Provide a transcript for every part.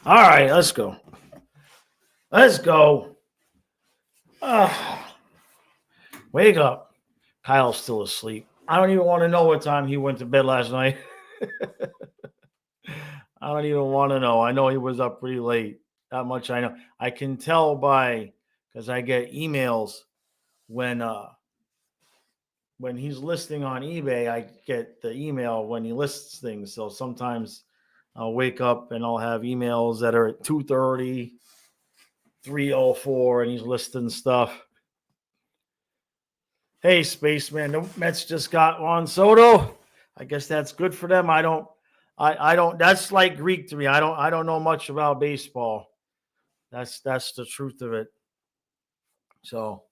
All right, let's go. Let's go. Ah, wake up. Kyle's still asleep. I don't even want to know what time he went to bed last night. I don't even want to know. I know he was up pretty late. That much I know. I can tell by because I get emails when when he's listing on eBay. I get the email when he lists things. So sometimes I'll wake up and I'll have emails that are at 2:30, 3:04, and he's listing stuff. Hey, spaceman, the Mets just got Juan Soto. I guess that's good for them. I don't. That's like Greek to me. I don't know much about baseball. That's the truth of it. So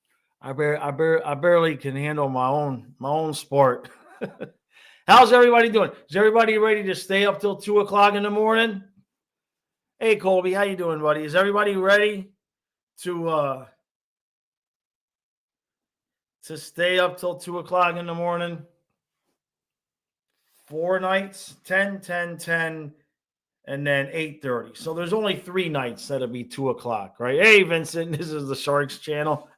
I barely can handle my own sport. How's everybody doing? Is everybody ready to stay up till 2 o'clock in the morning? Hey, Colby, how you doing, buddy? Is everybody ready to stay up till 2 o'clock in the morning? 4 nights, 10, 10, 10, and then 8:30. So there's only 3 nights that'll be 2 o'clock, right? Hey, Vincent, this is the Sharks channel.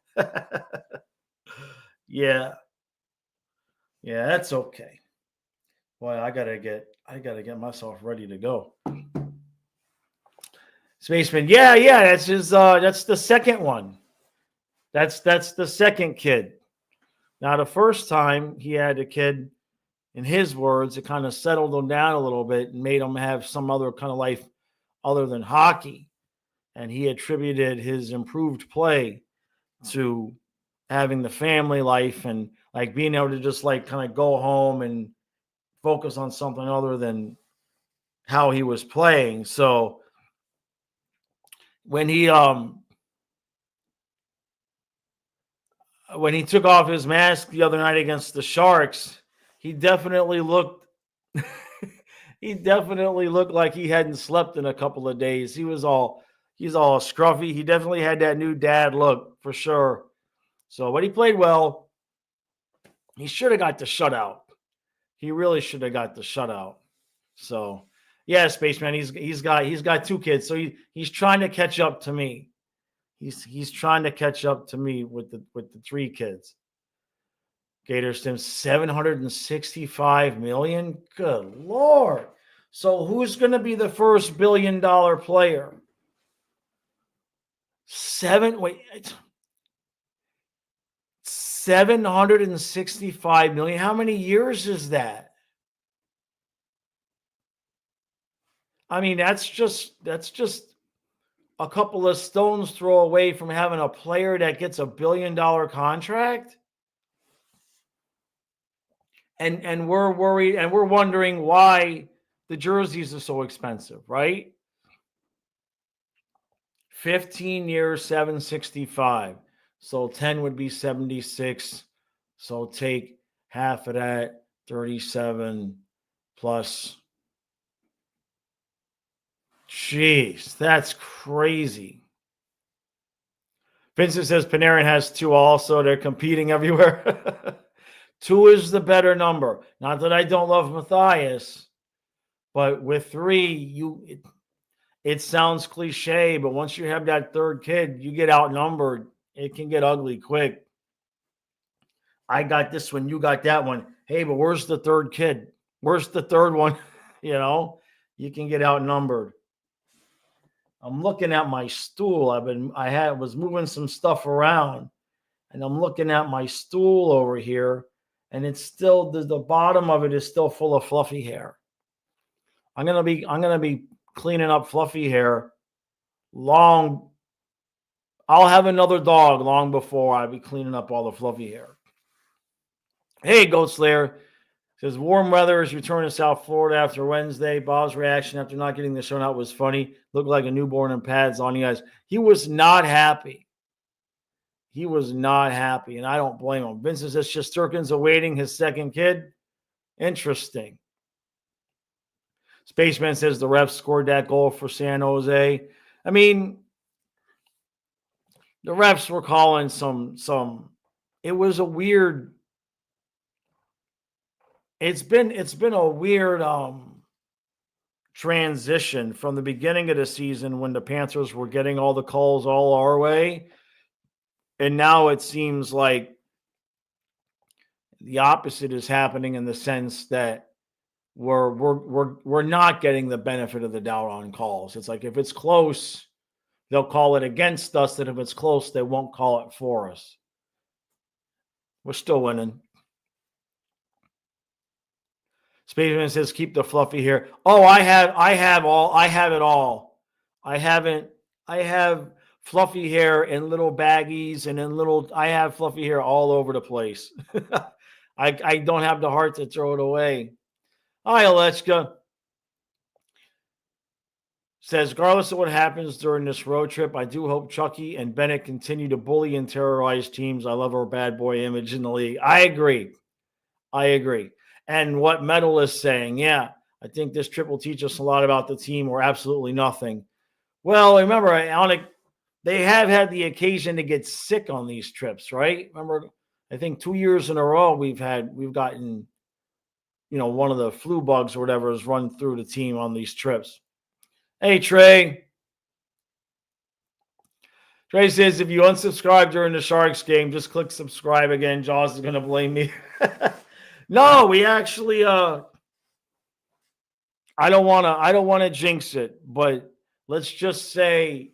Yeah, yeah, that's okay. Boy, I gotta get myself ready to go. Spaceman, yeah, that's his. That's the second one. That's the second kid. Now, the first time he had a kid, in his words, it kind of settled him down a little bit and made him have some other kind of life other than hockey. And he attributed his improved play to having the family life and like being able to just like kind of go home and focus on something other than how he was playing. So when he took off his mask the other night against the Sharks, he definitely looked he definitely looked like he hadn't slept in a couple of days. He's all scruffy. He definitely had that new dad look for sure. So, but he played well. He should have got the shutout. He really should have got the shutout. So, yeah, spaceman. He's got 2 kids. So he's trying to catch up to me. He's trying to catch up to me with the 3 kids. Gator Stim 765 million. Good lord. So who's going to be the first $1 billion player? 765 million. How many years is that? I mean, that's just a couple of stones throw away from having a player that gets a $1 billion contract. And we're worried and we're wondering why the jerseys are so expensive, right? 15 years, 765. So 10 would be 76. So take half of that, 37 plus. Jeez, that's crazy. Vincent says Panarin has 2 also. They're competing everywhere. 2 is the better number. Not that I don't love Matthias, but with 3, it sounds cliche, but once you have that third kid, you get outnumbered. It can get ugly quick. I got this one, you got that one. Hey, but where's the third kid? Where's the third one? You can get outnumbered. I'm looking at my stool. I was moving some stuff around, and I'm looking at my stool over here, and it's still the bottom of it is still full of fluffy hair. I'm gonna be cleaning up fluffy hair long. I'll have another dog long before I'll be cleaning up all the fluffy hair. Hey, Goat Slayer says warm weather is returning to South Florida after Wednesday. Bob's reaction after not getting the show out was funny. Looked like a newborn in pads on you guys. He was not happy. He was not happy, and I don't blame him. Vincent says Shesterkin's awaiting his second kid. Interesting. Spaceman says the refs scored that goal for San Jose. I mean, the refs were calling some. It was a weird. It's been a weird transition from the beginning of the season when the Panthers were getting all the calls all our way. And now it seems like the opposite is happening in the sense that we're not getting the benefit of the doubt on calls. It's like if it's close, they'll call it against us, and if it's close, they won't call it for us. We're still winning. Spaceman says, keep the fluffy hair. Oh, I have it all. I have fluffy hair in little baggies and I have fluffy hair all over the place. I don't have the heart to throw it away. All right, Alechka says, regardless of what happens during this road trip, I do hope Chucky and Bennett continue to bully and terrorize teams. I love our bad boy image in the league. I agree. And what Metal is saying, yeah, I think this trip will teach us a lot about the team or absolutely nothing. Well, remember, they have had the occasion to get sick on these trips, right? Remember, I think 2 years in a row we've gotten, one of the flu bugs or whatever has run through the team on these trips. Hey, Trey. Trey says, if you unsubscribe during the Sharks game, just click subscribe again. Jaws is going to blame me. No, we actually, I don't want to jinx it, but let's just say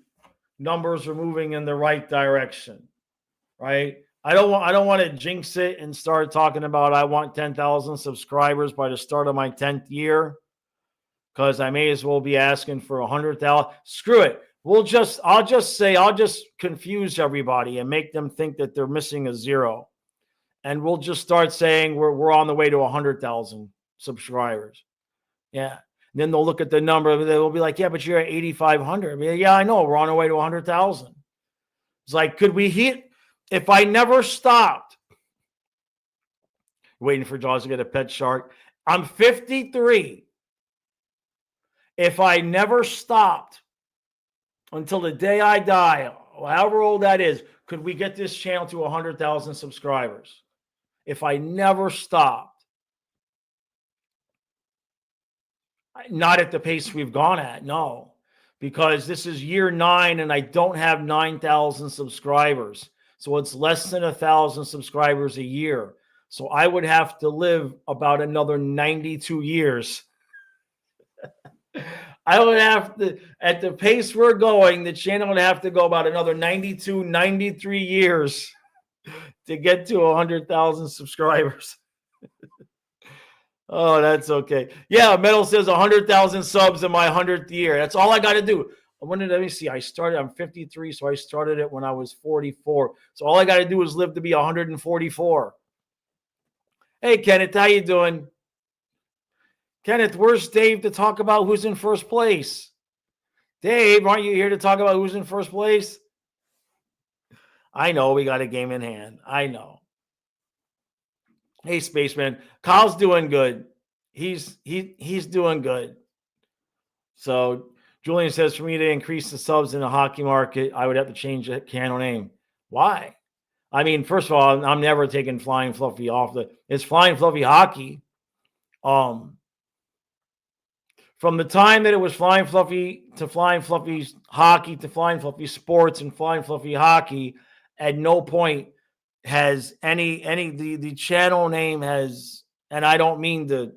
numbers are moving in the right direction, right? I don't want to jinx it and start talking about I want 10,000 subscribers by the start of my 10th year, because I may as well be asking for 100,000. Screw it. I'll just confuse everybody and make them think that they're missing a zero. And we'll just start saying we're on the way to 100,000 subscribers. Yeah. And then they'll look at the number. They'll be like, yeah, but you're at 8,500. Yeah, I know. We're on our way to 100,000. It's like, could we hit? If I never stopped, waiting for Jaws to get a pet shark. I'm 53. If I never stopped until the day I die, however old that is, could we get this channel to 100,000 subscribers? If I never stopped. Not at the pace we've gone at, no. Because this is year 9 and I don't have 9,000 subscribers. So it's less than 1,000 subscribers a year. So I would have to live about another 92 years. I would have to, at the pace we're going, the channel would have to go about another 92, 93 years to get to 100,000 subscribers. Oh, that's okay. Yeah, Metal says 100,000 subs in my 100th year. That's all I got to do. Let me see. I'm 53, so I started it when I was 44. So all I got to do is live to be 144. Hey, Kenneth, how you doing? Kenneth, where's Dave to talk about who's in first place? Dave, aren't you here to talk about who's in first place? I know we got a game in hand. I know. Hey, Spaceman. Kyle's doing good. He's doing good. So Julian says, for me to increase the subs in the hockey market, I would have to change the channel name. Why? I mean, first of all, I'm never taking Flying Fluffy off it's Flying Fluffy Hockey. From the time that it was Flying Fluffy to Flying Fluffy Hockey to Flying Fluffy Sports and Flying Fluffy Hockey, at no point has the channel name has, and I don't mean to,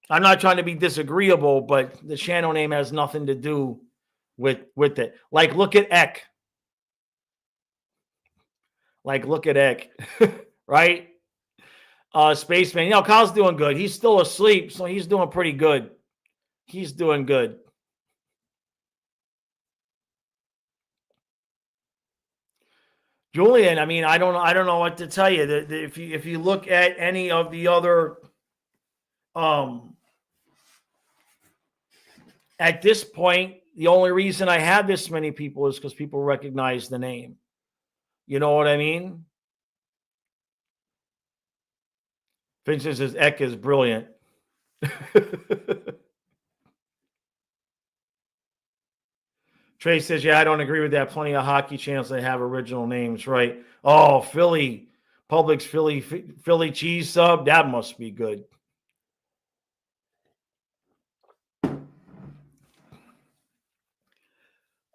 I'm not trying to be disagreeable, but the channel name has nothing to do with it. Like, look at Eck. Right? Spaceman, Kyle's doing good. He's still asleep, so he's doing pretty good. He's doing good. Julian, I mean, I don't know what to tell you. If you look at any of the other, at this point, the only reason I have this many people is because people recognize the name. You know what I mean? Vincent says Eck is brilliant. Trey says, yeah, I don't agree with that. Plenty of hockey channels that have original names, right? Oh, Publix Philly cheese sub. That must be good.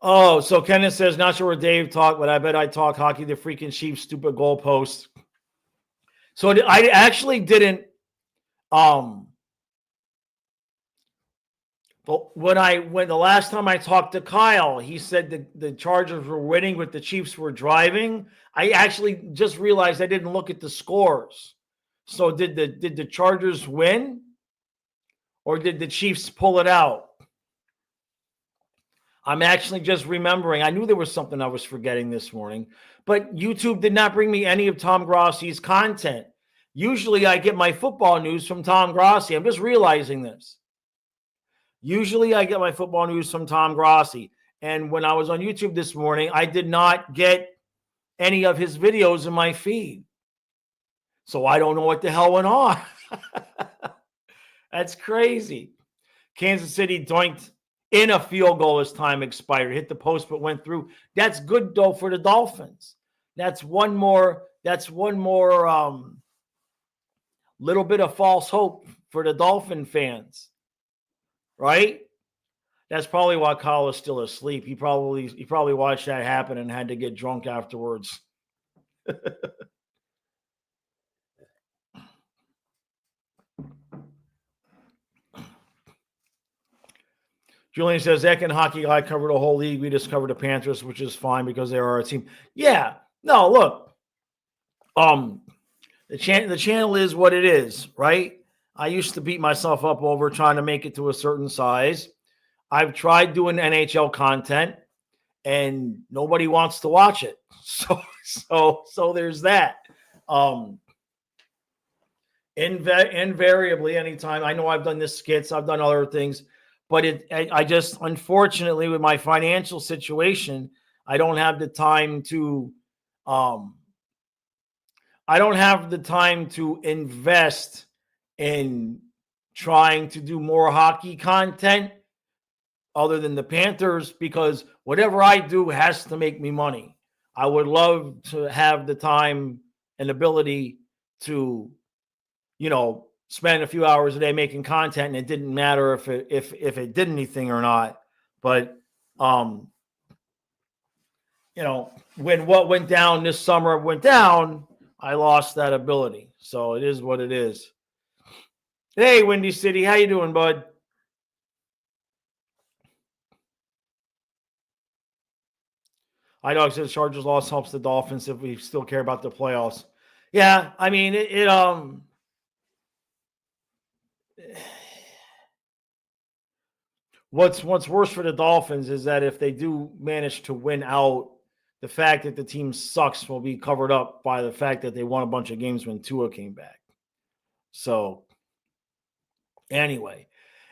Oh, so Kenneth says, not sure where Dave talked, but I bet I talk hockey. The freaking Chiefs, stupid goalposts. So I actually didn't. But when the last time I talked to Kyle, he said the Chargers were winning, but the Chiefs were driving. I actually just realized I didn't look at the scores. So did the Chargers win, or did the Chiefs pull it out? I'm actually just remembering. I knew there was something I was forgetting this morning, but YouTube did not bring me any of Tom Grossi's content. Usually I get my football news from Tom Grossi. I'm just realizing this. Usually I get my football news from Tom Grossi. And when I was on YouTube this morning, I did not get any of his videos in my feed. So I don't know what the hell went on. That's crazy. Kansas City doinked in a field goal as time expired. Hit the post but went through. That's good though for the Dolphins. That's one more little bit of false hope for the Dolphin fans. Right? That's probably why Kyle is still asleep. He probably watched that happen and had to get drunk afterwards. Julian says, Eck and Hockey Guy covered a whole league. We just covered the Panthers, which is fine because they are our team. Yeah. No, look. The channel is what it is, right? I used to beat myself up over trying to make it to a certain size. I've tried doing NHL content, and nobody wants to watch it. So there's that. Invariably, anytime I know I've done this skits, I've done other things, but I just, unfortunately, with my financial situation, I don't have the time to invest in trying to do more hockey content other than the Panthers, because whatever I do has to make me money. I would love to have the time and ability to, spend a few hours a day making content, and it didn't matter if it did anything or not. But when what went down this summer went down, I lost that ability. So it is what it is. Hey, Windy City, how you doing, bud? I know it says Chargers loss helps the Dolphins if we still care about the playoffs. Yeah, I mean what's worse for the Dolphins is that if they do manage to win out, the fact that the team sucks will be covered up by the fact that they won a bunch of games when Tua came back. So anyway,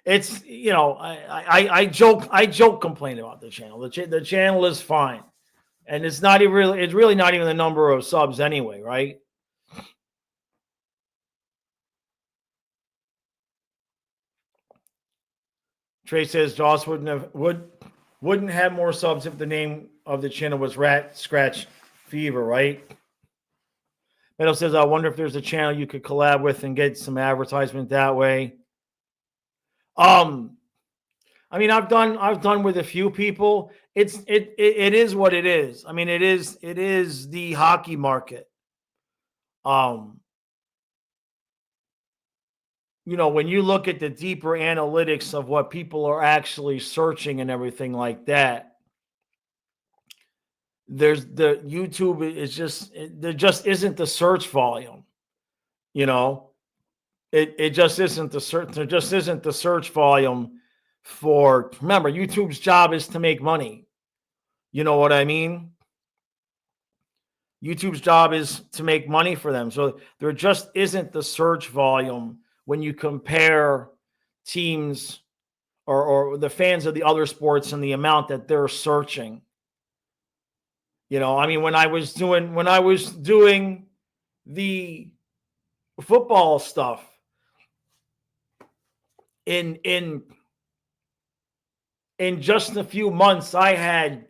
it's I joke complaining about the channel. The channel is fine. And it's really not even the number of subs anyway, right? Trey says Joss wouldn't have more subs if the name of the channel was Rat Scratch Fever, right? Meadow says, I wonder if there's a channel you could collab with and get some advertisement that way. I mean, I've done with a few people. It is what it is. I mean, it is the hockey market. When you look at the deeper analytics of what people are actually searching and everything like that, there's the YouTube is just, there just isn't the search volume. It just isn't the search. There just isn't the search volume for, remember, YouTube's job is to make money. You know what I mean? YouTube's job is to make money for them. So there just isn't the search volume when you compare teams or the fans of the other sports and the amount that they're searching. I mean, when I was doing the football stuff in just a few months, I had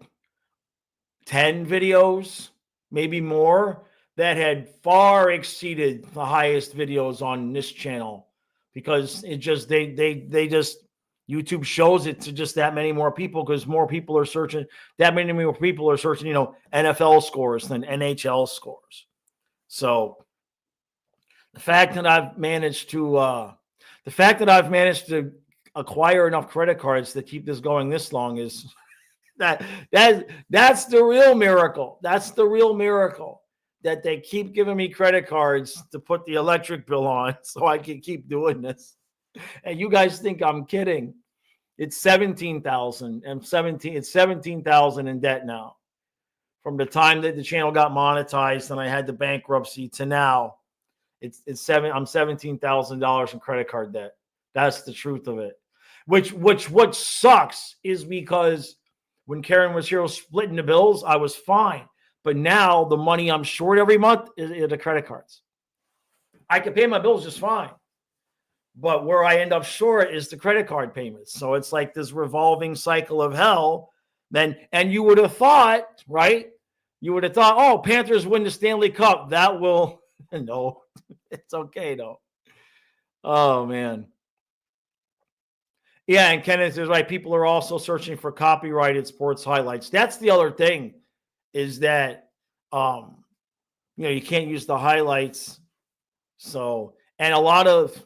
10 videos, maybe more, that had far exceeded the highest videos on this channel, because it just they just YouTube shows it to just that many more people because more people are searching. That many more people are searching, NFL scores than NHL scores. So the fact that I've managed to acquire enough credit cards to keep this going this long is that's the real miracle. That's the real miracle, that they keep giving me credit cards to put the electric bill on so I can keep doing this. And you guys think I'm kidding. It's 17,000 and 17. It's 17,000 in debt now. From the time that the channel got monetized and I had the bankruptcy to now, I'm $17,000 in credit card debt. That's the truth of it. What sucks is because when Karen was here splitting the bills, I was fine. But now the money I'm short every month is the credit cards. I can pay my bills just fine. But where I end up short is the credit card payments. So it's like this revolving cycle of hell. And you would have thought, right? You would have thought, oh, Panthers win the Stanley Cup. That will, no, it's okay though. Oh, man. Yeah, and Kenneth is right. People are also searching for copyrighted sports highlights. That's the other thing, is that, you can't use the highlights. So, and a lot of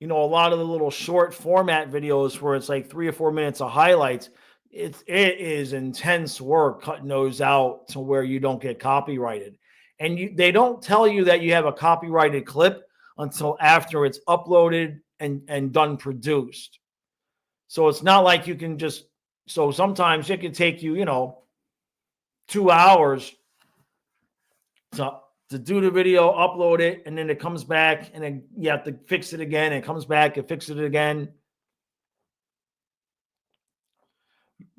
the little short format videos where it's like 3 or 4 minutes of highlights, it is intense work cutting those out to where you don't get copyrighted. And they don't tell you that you have a copyrighted clip until after it's uploaded and done produced. So it's not like you can just, so sometimes it can take you, 2 hours to do the video, upload it, and then it comes back, and then you have to fix it again. It comes back and fix it again.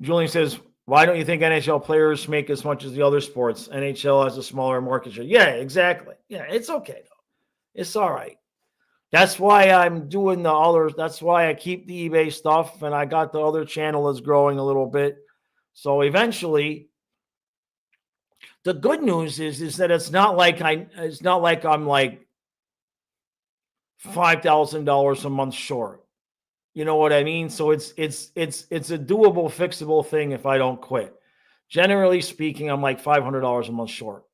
Julian says, why don't you think NHL players make as much as the other sports? NHL has a smaller market share. Yeah, exactly. Yeah, it's okay, though. It's all right. That's why I'm doing the others. That's why I keep the eBay stuff, and I got the other channel is growing a little bit. So eventually, the good news is that it's not like I'm like $5,000 a month short. You know what I mean? So it's a doable, fixable thing if I don't quit. Generally speaking, I'm like $500 a month short,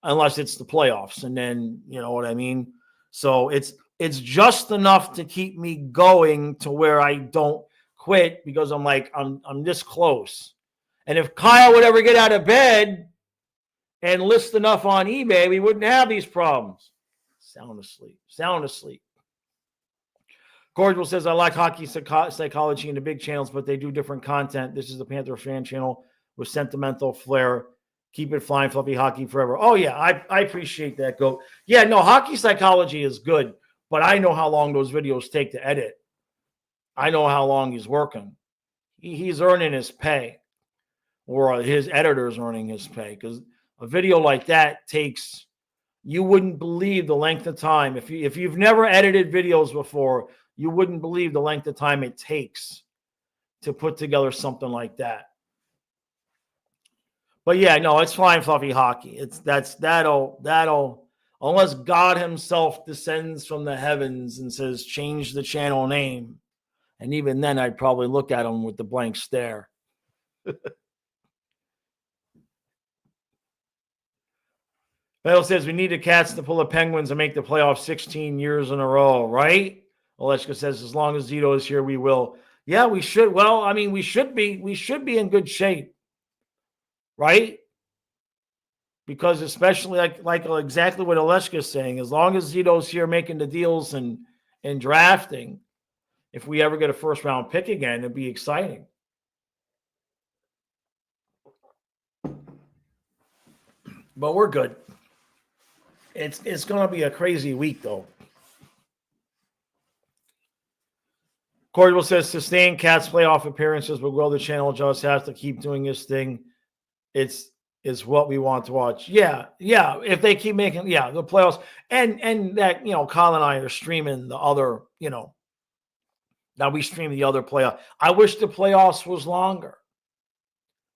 unless it's the playoffs, and then you know what I mean. So it's just enough to keep me going to where I don't quit, because I'm this close. And if Kyle would ever get out of bed and list enough on eBay, we wouldn't have these problems. Sound asleep. Cordial says, I like hockey psychology in the big channels, but they do different content. This is the Panther fan channel with sentimental flair. Keep it flying, fluffy hockey forever. Oh, yeah, I appreciate that, Goat. Yeah, no, hockey psychology is good, but I know how long those videos take to edit. I know how long he's working. He's earning his pay, or his editor's earning his pay, because a video like that takes, you wouldn't believe the length of time. If you've never edited videos before, you wouldn't believe the length of time it takes to put together something like that. But yeah, no, it's flying fluffy hockey. That'll unless God himself descends from the heavens and says, change the channel name. And even then I'd probably look at him with the blank stare. Bell says we need the Cats to pull the Penguins and make the playoffs 16 years in a row, right? Oleshka says, as long as Zito is here, we will. Yeah, we should. Well, I mean, we should be in good shape, right? Because especially like exactly what Oleshka is saying, as long as Zito's here making the deals and drafting, if we ever get a first round pick again, it'd be exciting. But we're good. It's going to be a crazy week, though. Cordial says, sustain Cats playoff appearances, but will the channel just has to keep doing this thing? It's what we want to watch. Yeah. If they keep making, the playoffs, and that, Kyle and I are streaming the other, now we stream the other playoff. I wish the playoffs was longer.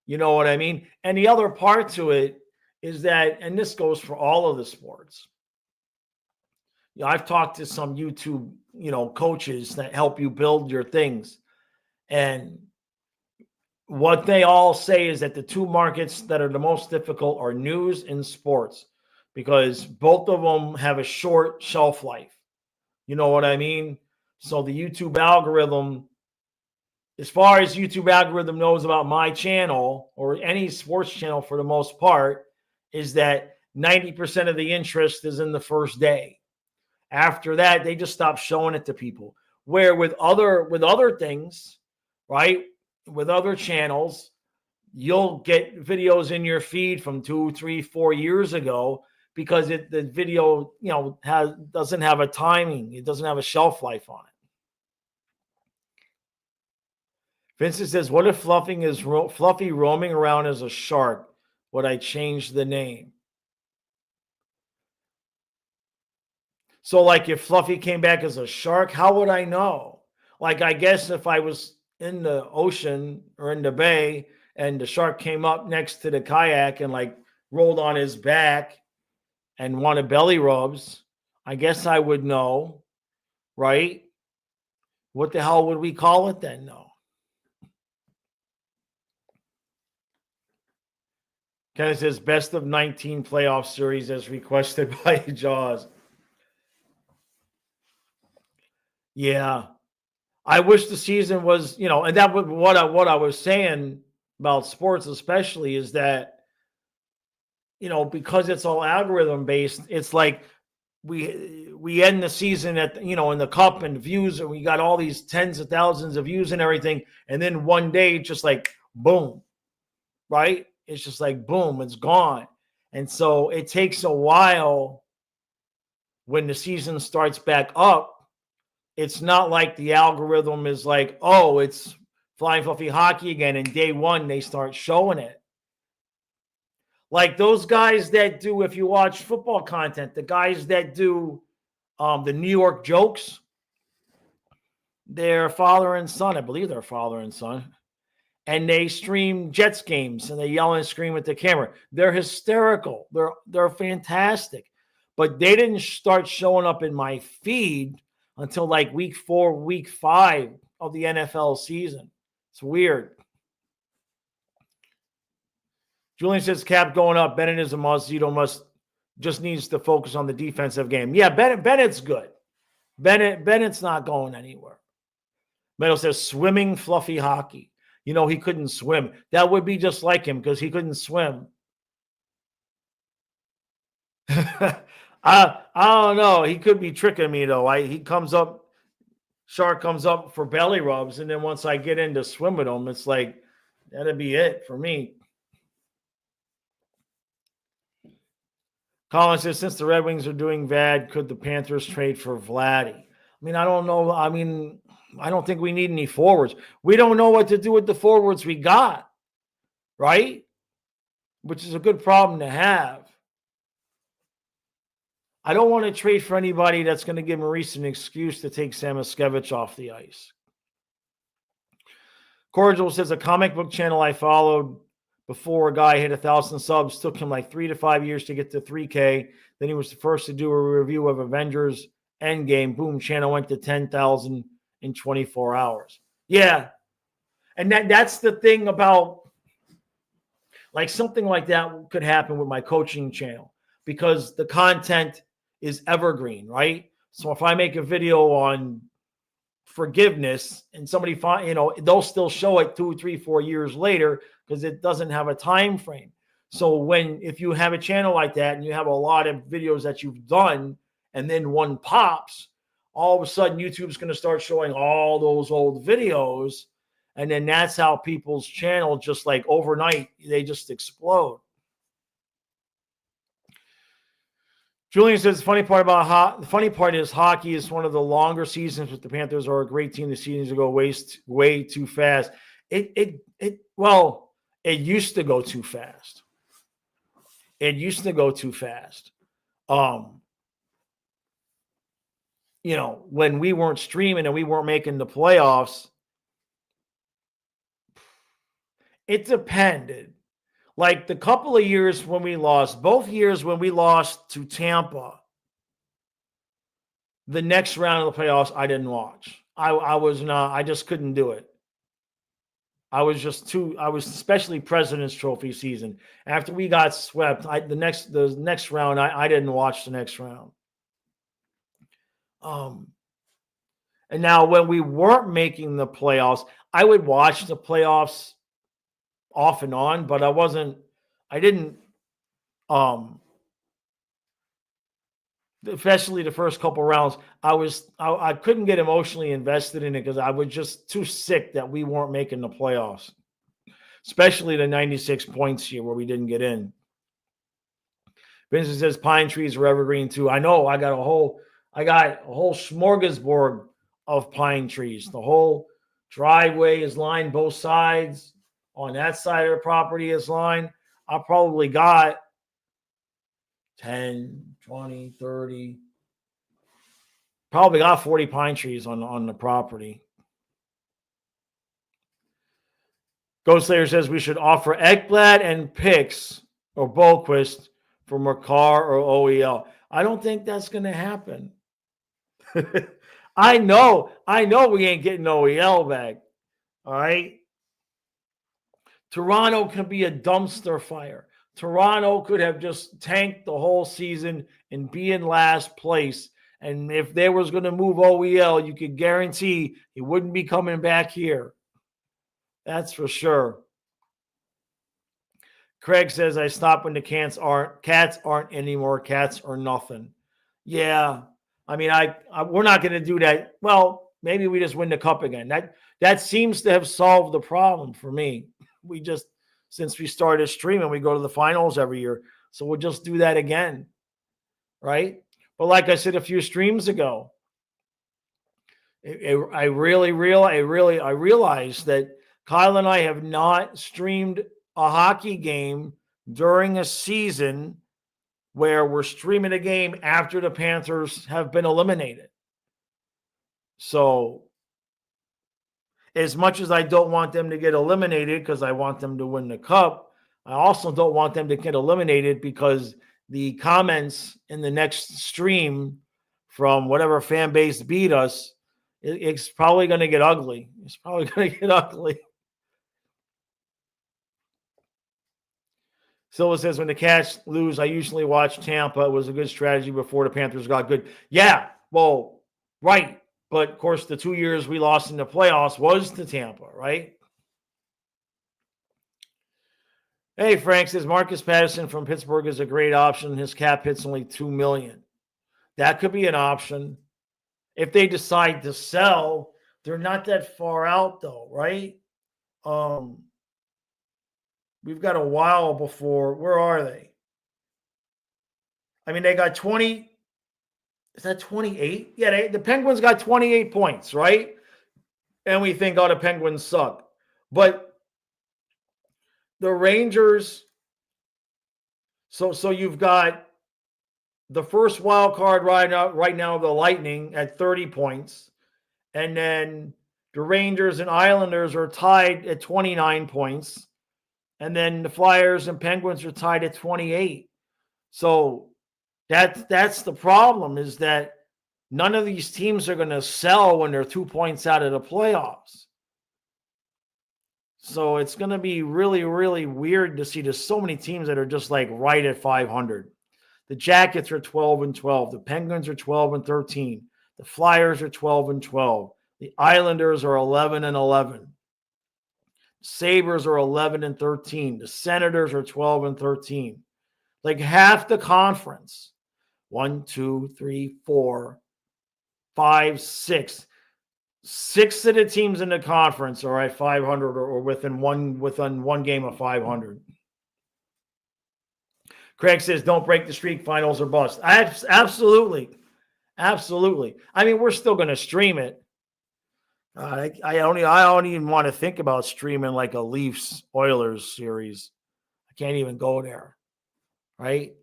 You know what I mean? And the other part to it is that, and this goes for all of the sports, I've talked to some YouTube, coaches that help you build your things. And what they all say is that the two markets that are the most difficult are news and sports, because both of them have a short shelf life. You know what I mean? So the YouTube algorithm, as far as YouTube algorithm knows about my channel or any sports channel for the most part, is that 90% of the interest is in the first day. After that, they just stop showing it to people. Where with other things, right? With other channels, you'll get videos in your feed from 2, 3, 4 years ago, because the video, doesn't have a timing. It doesn't have a shelf life on it. Vincent says, what if Fluffy roaming around as a shark? Would I change the name? So, like, if Fluffy came back as a shark, how would I know? Like, I guess if I was in the ocean or in the bay and the shark came up next to the kayak and, like, rolled on his back and wanted belly rubs, I guess I would know, right? What the hell would we call it then, though? Ken says, best of 19 playoff series as requested by Jaws. Yeah. I wish the season was, and that was what I was saying about sports, especially, is that, because it's all algorithm based, it's like we end the season at, in the cup and views, and we got all these tens of thousands of views and everything. And then one day, just like, boom, right? It's just like, boom, it's gone. And so it takes a while when the season starts back up. It's not like the algorithm is like, oh, it's Flying Fluffy Hockey again, and day one they start showing it. Like those guys that do, if you watch football content, the guys that do the New York jokes, they're father and son. I believe they're father and son. And they stream Jets games and they yell and scream at the camera. They're hysterical. They're fantastic. But they didn't start showing up in my feed until like week 4, week 5 of the NFL season. It's weird. Julian says, Cap going up. Bennett is a must. Zito just needs to focus on the defensive game. Yeah, Bennett's good. Bennett's not going anywhere. Meadow says, swimming Fluffy Hockey. He couldn't swim. That would be just like him because he couldn't swim. I don't know. He could be tricking me, though. Shark comes up for belly rubs, and then once I get into swim with him, it's like, that'd be it for me. Colin says, since the Red Wings are doing bad, could the Panthers trade for Vladdy? I don't know. I don't think we need any forwards. We don't know what to do with the forwards we got, right? Which is a good problem to have. I don't want to trade for anybody that's going to give Maurice an excuse to take Samoskevich off the ice. Cordial says, a comic book channel I followed before a guy hit 1,000 subs took him like 3 to 5 years to get to 3K. Then he was the first to do a review of Avengers Endgame. Boom, channel went to 10,000 in 24 hours. Yeah. And that's the thing about, like, something like that could happen with my coaching channel because the content is evergreen, right? So if I make a video on forgiveness and somebody they'll still show it 2, 3, 4 years later because it doesn't have a time frame. So if you have a channel like that and you have a lot of videos that you've done and then one pops, all of a sudden YouTube's going to start showing all those old videos. And then that's how people's channel just like overnight, they just explode. Julian says, the funny part is hockey is one of the longer seasons, but the Panthers are a great team. The seasons go way too fast. It used to go too fast. It used to go too fast. When we weren't streaming and we weren't making the playoffs, it depended. Like the couple of years when we lost, both years when we lost to Tampa, The next round of the playoffs, I didn't watch. I was not. I just couldn't do it. I was especially President's Trophy season. After we got swept, the next round, I didn't watch the next round. And now when we weren't making the playoffs, I would watch the playoffs off and on, but I didn't, especially the first couple rounds, I couldn't get emotionally invested in it because I was just too sick that we weren't making the playoffs, especially the 96 points here where we didn't get in. Vincent says pine trees are evergreen too. I know. I got a whole smorgasbord of pine trees. The whole driveway is lined both sides. On that side of the property is lined. I probably got 10, 20, 30, probably got 40 pine trees on the property. Ghost Slayer says we should offer Ekblad and picks or Boquist for Makar or OEL. I don't think that's going to happen. I know we ain't getting OEL back. All right. Toronto can be a dumpster fire. Toronto could have just tanked the whole season and be in last place. And if they was going to move OEL, you could guarantee he wouldn't be coming back here. That's for sure. Craig says, I stopped when the cats aren't anymore. Cats are nothing. Yeah. I mean, we're not going to do that. Well, maybe we just win the cup again. That seems to have solved the problem for me. We just, since we started streaming, we go to the finals every year. So we'll just do that again. Right? But like I said a few streams ago, I realized that Kyle and I have not streamed a hockey game during a season where we're streaming a game after the Panthers have been eliminated. So as much as I don't want them to get eliminated because I want them to win the cup, I also don't want them to get eliminated because the comments in the next stream from whatever fan base beat us, it's probably going to get ugly. It's probably going to get ugly. Silva says, when the Cats lose, I usually watch Tampa. It was a good strategy before the Panthers got good. Yeah, well, right. But, of course, the 2 years we lost in the playoffs was to Tampa, right? Hey, Frank says, Marcus Patterson from Pittsburgh is a great option. His cap hit's only $2 million. That could be an option. If they decide to sell, they're not that far out, though, right? We've got a while before. Where are they? I mean, they got 20. Is that 28? Yeah, the Penguins got 28 points, right? And we think, oh, the Penguins suck. But the Rangers, so you've got the first wild card right now, the Lightning at 30 points. And then the Rangers and Islanders are tied at 29 points. And then the Flyers and Penguins are tied at 28. So that's the problem, is that none of these teams are going to sell when they're 2 points out of the playoffs. So it's going to be really, really weird to see there's so many teams that are just like right at 500. The Jackets are 12-12. The Penguins are 12-13. The Flyers are 12-12. The Islanders are 11-11. Sabres are 11-13. The Senators are 12-13. Like half the conference. 1, 2, 3, 4, 5, 6. 6 of the teams in the conference are at 500 or within one game of 500. Craig says, don't break the streak, finals or bust. Absolutely. Absolutely. I mean, we're still going to stream it. I don't even want to think about streaming like a Leafs Oilers series. I can't even go there. Right?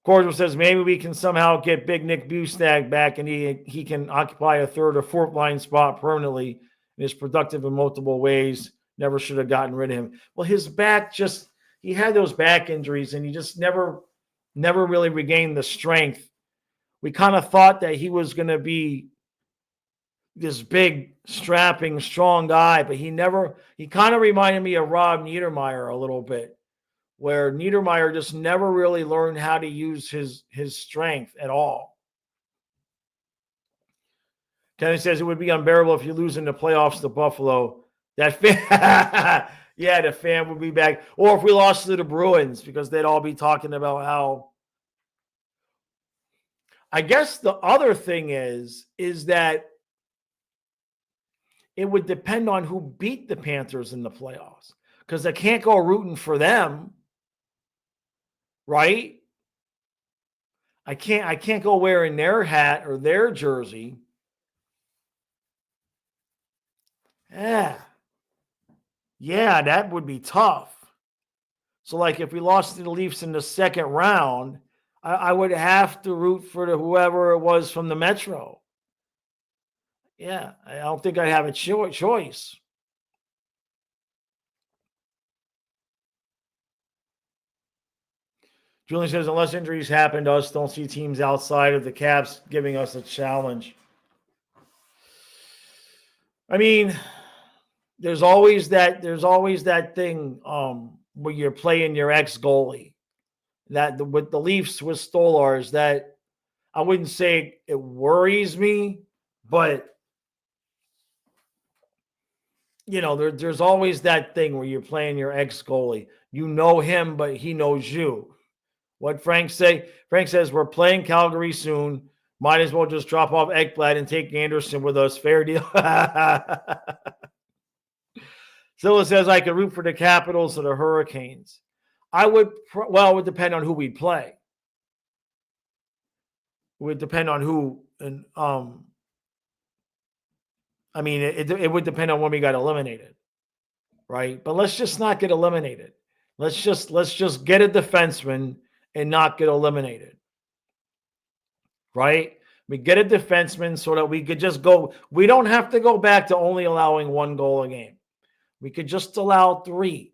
Cordial says, maybe we can somehow get Big Nick Bustag back and he can occupy a third or fourth line spot permanently and is productive in multiple ways. Never should have gotten rid of him. Well, his back he had those back injuries and he just never really regained the strength we kind of thought that he was going to be this big, strapping, strong guy, but he kind of reminded me of Rob Niedermeyer a little bit, where Niedermeyer just never really learned how to use his strength at all. Kenny says it would be unbearable if you lose in the playoffs to Buffalo. That fan, yeah, the fan would be back. Or if we lost to the Bruins, because they'd all be talking about how. I guess the other thing is that it would depend on who beat the Panthers in the playoffs, because I can't go rooting for them, right? I can't go wearing their hat or their jersey. Yeah, that would be tough. So, like, if we lost to the Leafs in the second round, I would have to root for whoever it was from the Metro. Yeah, I don't think I'd have a choice. Julian says, unless injuries happen to us, don't see teams outside of the Caps giving us a challenge. I mean, there's always that thing where you're playing your ex-goalie. That with the Leafs with Stolars, that I wouldn't say it worries me, but there's always that thing where you're playing your ex-goalie. You know him, but he knows you. What Frank say? Frank says, we're playing Calgary soon. Might as well just drop off Ekblad and take Anderson with us. Fair deal. Zilla says, I could root for the Capitals or the Hurricanes. I would, it would depend on who we play. It would depend on who, and I mean, it would depend on when we got eliminated, right? But let's just not get eliminated. Let's just get a defenseman and not get eliminated, right? We get a defenseman so that we could just go. We don't have to go back to only allowing 1 goal a game. We could just allow 3.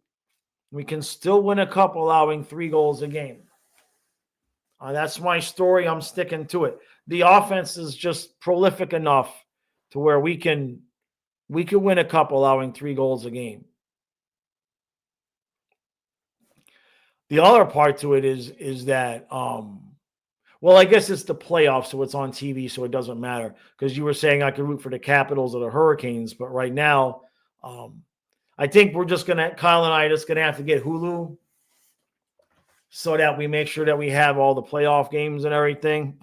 We can still win a cup allowing 3 goals a game. That's my story. I'm sticking to it. The offense is just prolific enough to where we can win a cup allowing 3 goals a game. The other part to it is that, I guess it's the playoffs, so it's on TV, so it doesn't matter. Because you were saying I could root for the Capitals or the Hurricanes, but right now, I think Kyle and I are just gonna have to get Hulu so that we make sure that we have all the playoff games and everything.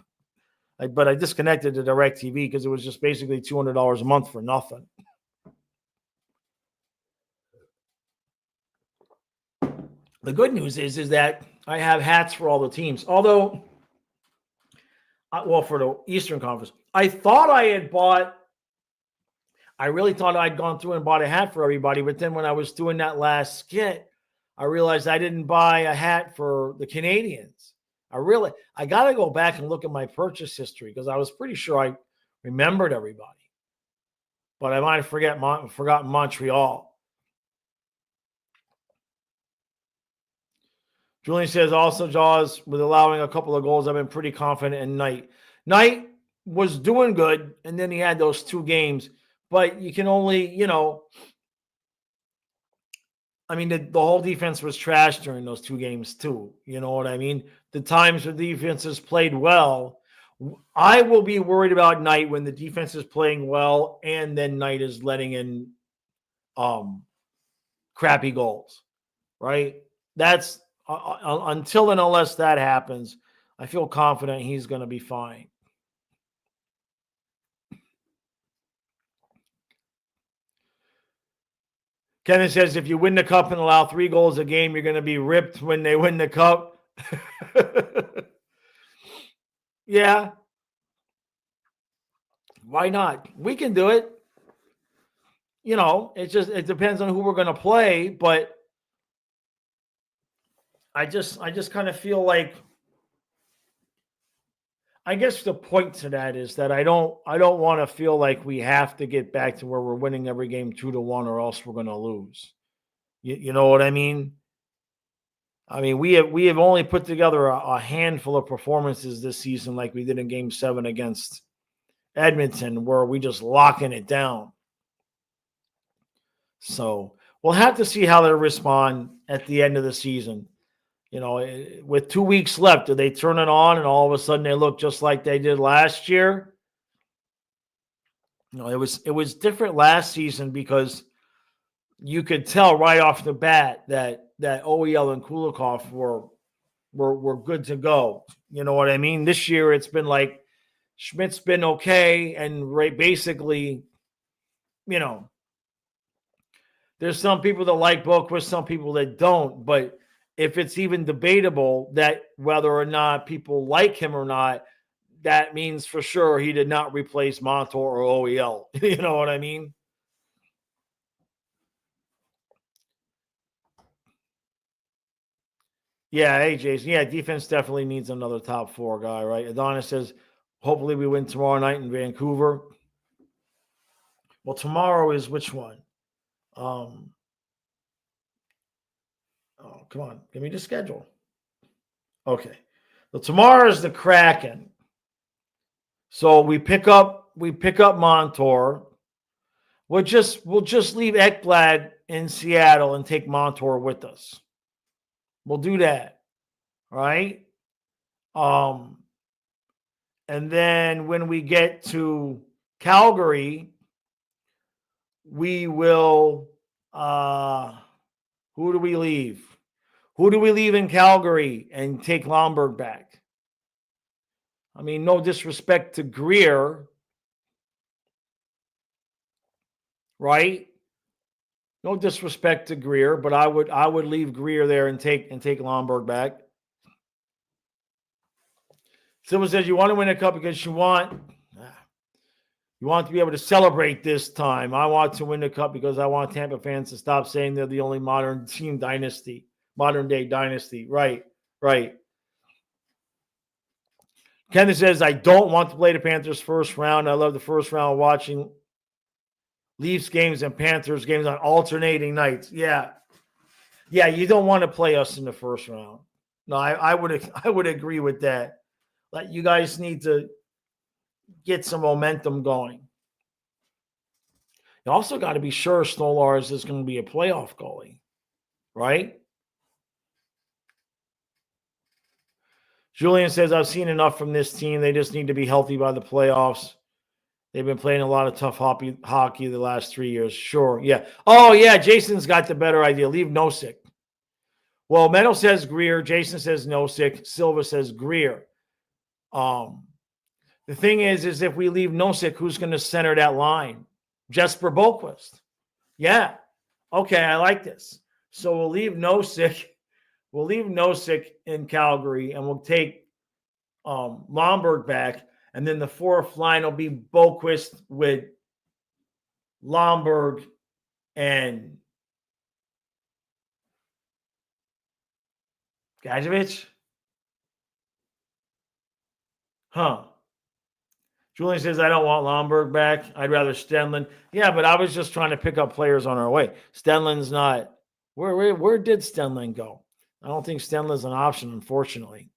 But I disconnected the DirecTV because it was just basically $200 a month for nothing. The good news is that I have hats for all the teams. Although, for the Eastern Conference, I really thought I'd gone through and bought a hat for everybody. But then when I was doing that last skit, I realized I didn't buy a hat for the Canadians. I got to go back and look at my purchase history because I was pretty sure I remembered everybody. But I might have forgotten Montreal. Julian says, also, Jaws, with allowing a couple of goals, I've been pretty confident in Knight. Knight was doing good, and then he had those 2 games. But you can only, the whole defense was trash during those 2 games too. You know what I mean? The times the defenses played well, I will be worried about Knight when the defense is playing well and then Knight is letting in crappy goals, right? That's until and unless that happens, I feel confident he's going to be fine. Kevin says, if you win the cup and allow 3 goals a game, you're going to be ripped when they win the cup. Yeah. Why not? We can do it. It depends on who we're going to play, but I just kind of feel like, I guess the point to that is that I don't want to feel like we have to get back to where we're winning every game 2-1 or else we're going to lose. You know what I mean? I mean, we have only put together a handful of performances this season, like we did in Game 7 against Edmonton, where we just locking it down. So we'll have to see how they respond at the end of the season. With 2 weeks left, do they turn it on and all of a sudden they look just like they did last year? It was different last season because you could tell right off the bat that OEL and Kulikov were good to go. You know what I mean? This year it's been like Schmidt's been okay, and basically, there's some people that like Boquist, some people that don't. But if it's even debatable that whether or not people like him or not, that means for sure he did not replace Montour or OEL. You know what I mean? Yeah, hey, Jason. Yeah, defense definitely needs another top 4 guy, right? Adonis says, hopefully we win tomorrow night in Vancouver. Well, tomorrow is which one? Oh, come on. Give me the schedule. Okay. So tomorrow is the Kraken. So we pick up Montour. We'll just leave Ekblad in Seattle and take Montour with us. We'll do that. Right? And then when we get to Calgary, we will who do we leave? Who do we leave in Calgary and take Lomberg back? I mean, no disrespect to Greer, right? No disrespect to Greer, but I would leave Greer there and take Lomberg back. Someone says you want to win a cup because you want to be able to celebrate this time. I want to win the cup because I want Tampa fans to stop saying they're the only modern day dynasty. Right. Kenneth says, I don't want to play the Panthers first round. I love the first round watching Leafs games and Panthers games on alternating nights. Yeah, you don't want to play us in the first round. No, I would agree with that. Like, you guys need to get some momentum going. You also got to be sure Stolars is going to be a playoff goalie, right? Julian says, I've seen enough from this team. They just need to be healthy by the playoffs. They've been playing a lot of tough hockey the last 3 years. Sure, yeah. Oh, yeah, Jason's got the better idea. Leave Nosek. Well, Meadow says Greer. Jason says Nosek. Silva says Greer. The thing is if we leave Nosek, who's going to center that line? Jesper Boquist. Yeah. Okay, I like this. So we'll leave Nosek. We'll leave Nosek in Calgary, and we'll take Lomberg back. And then the 4th line will be Boquist with Lomberg and Gadjevich? Huh. Julian says, I don't want Lomberg back. I'd rather Stenlund. Yeah, but I was just trying to pick up players on our way. Stenlund's not. Where did Stenlund go? I don't think Stenlund's an option, unfortunately.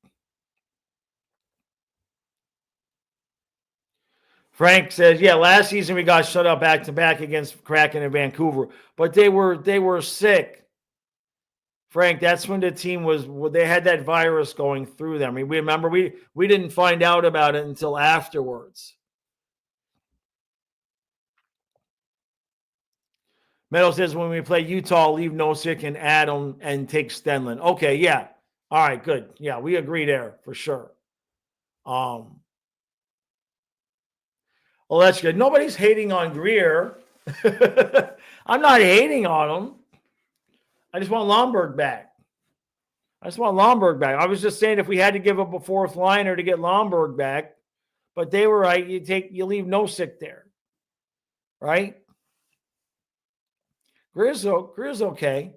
Frank says, yeah, last season we got shut out back-to-back against Kraken in Vancouver, but they were sick. Frank, that's when the team they had that virus going through them. I mean, we remember we didn't find out about it until afterwards. Meadow says, when we play Utah, leave Nosek and Adam and take Stenlund. Okay, yeah. All right, good. Yeah, we agree there for sure. Well, that's good. Nobody's hating on Greer. I'm not hating on him. I just want Lomberg back. I was just saying if we had to give up a 4th liner to get Lomberg back, but they were right. You leave Nosek there, right? Greer's okay.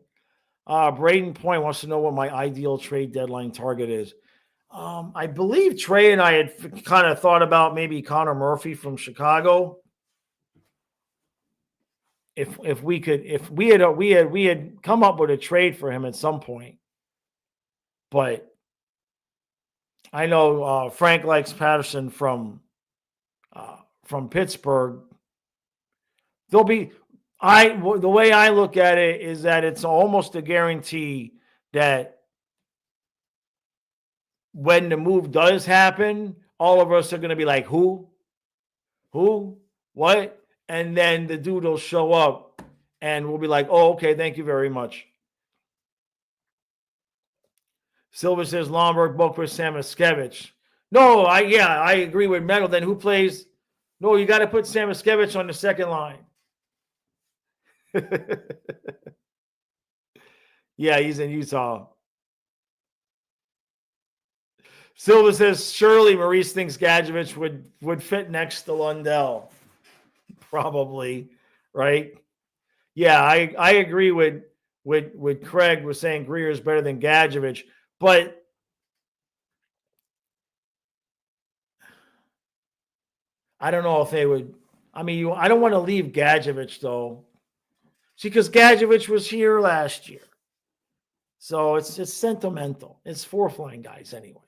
Braden Point wants to know what my ideal trade deadline target is. I believe Trey and I had kind of thought about maybe Connor Murphy from Chicago. If we had come up with a trade for him at some point. But I know Frank likes Patterson from Pittsburgh. They'll be. The way I look at it is that it's almost a guarantee that when the move does happen, all of us are going to be like, who, what, and then the dude will show up, and we'll be like, oh, okay, thank you very much. Silver says Lomberg, Boquist, Samaskevich. No, I agree with Metal. Then who plays? No, you got to put Samaskevich on the second line. Yeah, he's in Utah. Silva says surely Maurice thinks Gadjevich would fit next to Lundell. Probably, right? Yeah, I agree with Craig was saying Greer is better than Gadjevich, but I don't know if they would. I mean, I don't want to leave Gadjevich though. See, because Gadjevich was here last year. So it's sentimental. It's fourth line guys anyway.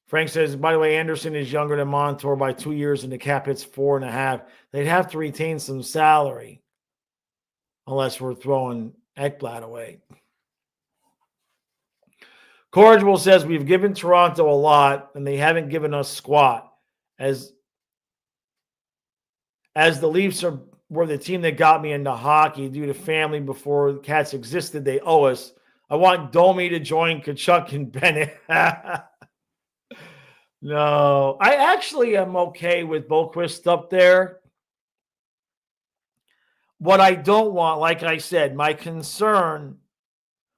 Frank says, by the way, Anderson is younger than Montour by 2 years and the cap hits 4.5. They'd have to retain some salary unless we're throwing Ekblad away. Corrigible says, we've given Toronto a lot and they haven't given us squat. As the Leafs were the team that got me into hockey due to family before the Cats existed, they owe us. I want Domi to join Tkachuk and Bennett. No, I actually am okay with Boquist up there. What I don't want, like I said, my concern,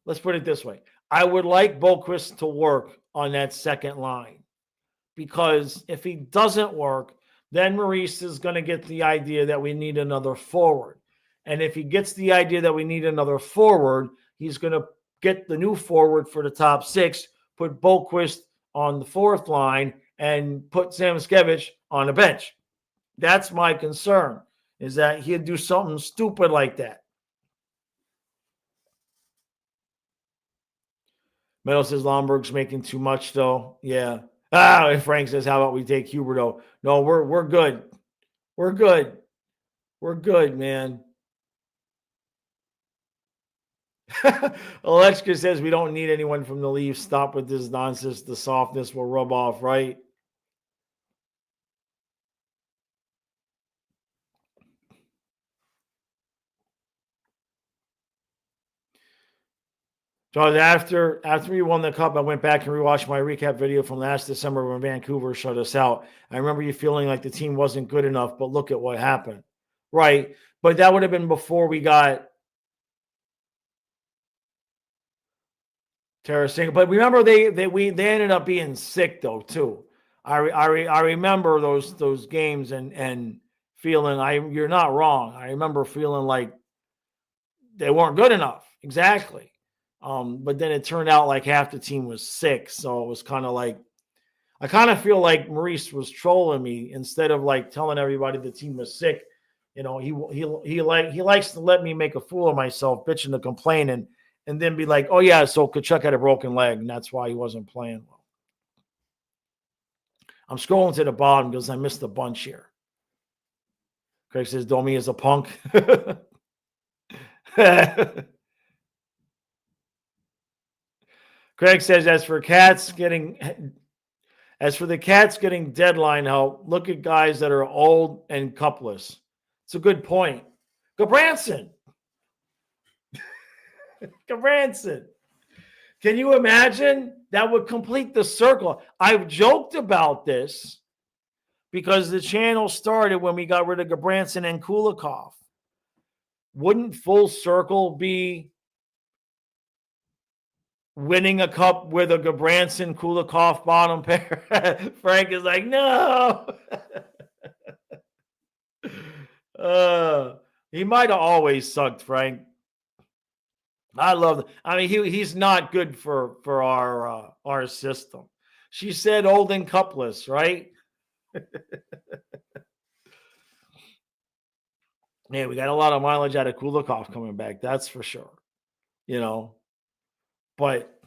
let's put it this way. I would like Boquist to work on that second line because if he doesn't work, then Maurice is going to get the idea that we need another forward. And if he gets the idea that we need another forward, he's going to get the new forward for the top six, put Boquist on the fourth line, and put Samaskevich on the bench. That's my concern, is that he'd do something stupid like that. Meadow says Lomberg's making too much, though. Yeah. And Frank says, how about we take Huberto? No, we're good. We're good. We're good, man. Alexka says we don't need anyone from the Leafs. Stop with this nonsense. The softness will rub off, right? So after we won the cup, I went back and rewatched my recap video from last December when Vancouver shut us out. I remember you feeling like the team wasn't good enough, but look at what happened. Right. But that would have been before we got Tarasenko. But remember, they ended up being sick though too. I remember those games and feeling you're not wrong. I remember feeling like they weren't good enough. Exactly. But then it turned out like half the team was sick, so it was kind of like I kind of feel like Maurice was trolling me instead of like telling everybody the team was sick. You know, he likes to let me make a fool of myself, bitching and complaining, and then be like, "Oh yeah, so Tkachuk had a broken leg, and that's why he wasn't playing well." I'm scrolling to the bottom because I missed a bunch here. Craig says Domi is a punk. Craig says, as for the Cats getting deadline help, look at guys that are old and cupless. It's a good point. Gabranson. Gabranson. Can you imagine? That would complete the circle. I've joked about this because the channel started when we got rid of Gabranson and Kulikov. Wouldn't full circle be winning a cup with a Gabranson Kulikov bottom pair? Frank is like, no. He might have always sucked, Frank. I love it. I mean, he's not good for our system. She said old and cupless, right? Yeah, we got a lot of mileage out of Kulikov coming back. That's for sure. But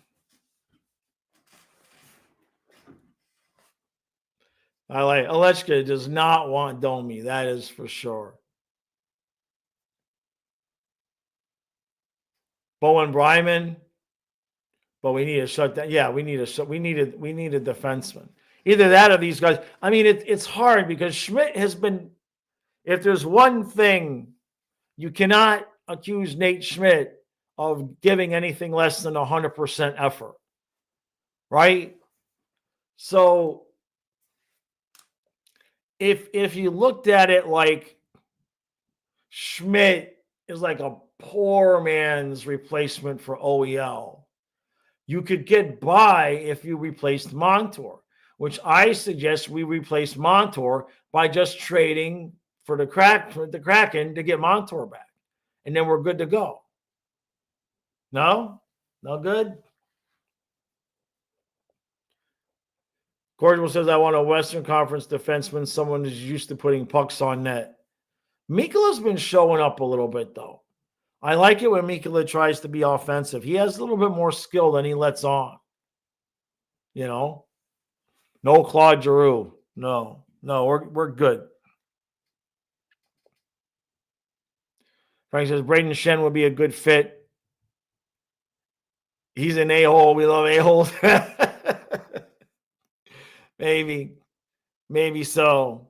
I like Alechka does not want Domi. That is for sure. Bowen Bryman, but we need to shut down. Yeah, we need a defenseman. Either that or these guys. I mean, it's hard because Schmidt has been. If there's one thing, you cannot accuse Nate Schmidt of giving anything less than 100% effort, right? So if you looked at it like Schmidt is like a poor man's replacement for OEL, you could get by if you replaced Montour, which I suggest we replace Montour by just trading for the Kraken to get Montour back, and then we're good to go. No good. Cordial says, I want a Western Conference defenseman, someone who's used to putting pucks on net. Mikola's been showing up a little bit, though. I like it when Mikola tries to be offensive. He has a little bit more skill than he lets on. No Claude Giroux. No, we're good. Frank says, Braden Shen would be a good fit. He's an a-hole. We love a-holes. Maybe so.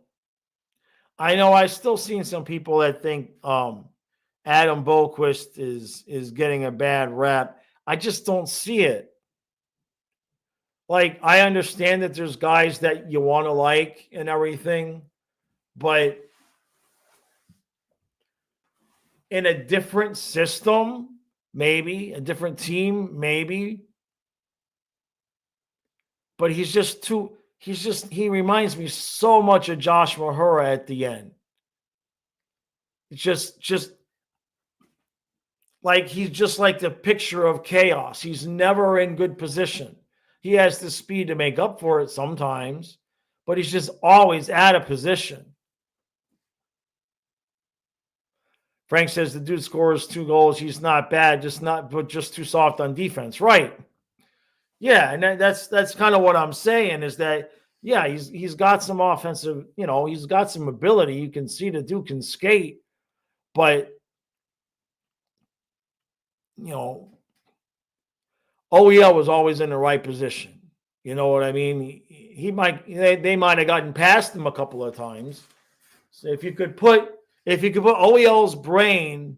I know I've still seen some people that think Adam Boquist is getting a bad rap. I just don't see it. Like, I understand that there's guys that you want to like and everything, but in a different system, maybe, a different team, maybe. But he reminds me so much of Josh Mahura at the end. It's just like he's just like the picture of chaos. He's never in good position. He has the speed to make up for it sometimes, but he's just always out of position. Frank says the dude scores 2 goals. He's not bad, just too soft on defense. Right. Yeah, and that's kind of what I'm saying is that, yeah, he's got some offensive, he's got some ability. You can see the dude can skate, but, OEL was always in the right position. You know what I mean? They might have gotten past him a couple of times. So if you could put OEL's brain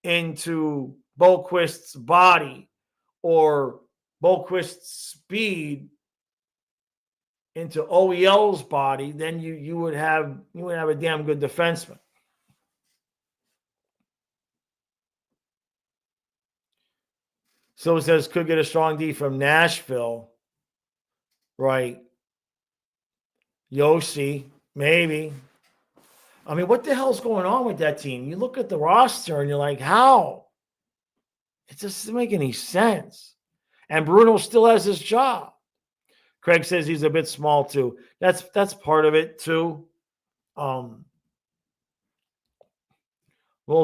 into Boquist's body or Boquist's speed into OEL's body, then you would have a damn good defenseman. So it says could get a strong D from Nashville. Right. Yossi, maybe. I mean, what the hell's going on with that team? You look at the roster and you're like, how? It just doesn't make any sense. And Bruno still has his job. Craig says he's a bit small too. That's part of it too. We'll